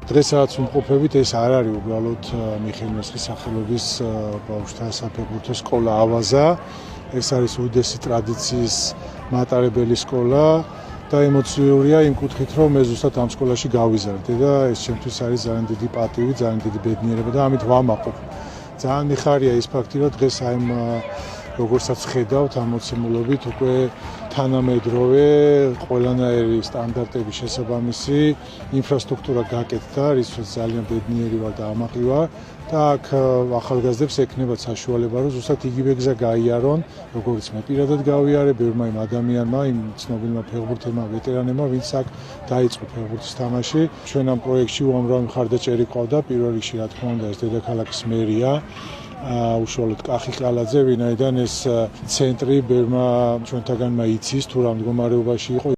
დღესაც ვიმყოფებით, ეს არ არის უბრალოდ მიხეილ მესხის სახელობის ბავშვთა საფეხბურთო სკოლა ავაზა. ეს არის უდესი ტრადიციის მატარებელი სკოლა და ემოციურია იმ კუთხით, რომ მე ზუსტად ამ სკოლაში გავიზარდე და ეს ჩემთვის არის ძალიან დიდი პატივი, ძალიან დიდი ბედნიერება და ამით ვამაყობ. ძალიან მიხარია ის ფაქტი, რომ დღეს აი როგორცაც ხედავთ ამ მოცემულობით უკვე თანამედროვე ყველანაირი სტანდარტების შესაბამისი ინფრასტრუქტურა გაკეთდა, რისაც ძალიან ბედნიერი ვარ და ამაყი ვარ და აქ ახალგაზრდებს ექნებათ საშუალება, რომ ზუსტად იგივე გზა გაიარონ, როგორც მე პირადად გავიარე, ბევრმა იმ ადამიანმა, იმ ცნობილმა ფეხბურთელმა, ვეტერანებმა, ვინც აქ დაიწყო ფეხბურთის თამაში. ჩვენ ამ პროექტში უამრავი მხარდაჭერი ყავდა, პირველ რიგში რა თქმა უნდა ეს დედაქალაქის მერია. უშუალოდ კახი ყალაძე, ვინაიდან ეს ცენტრი ბევრმა ჩვენთაგანმა იცის თუ რა მდგომარეობაში იყო.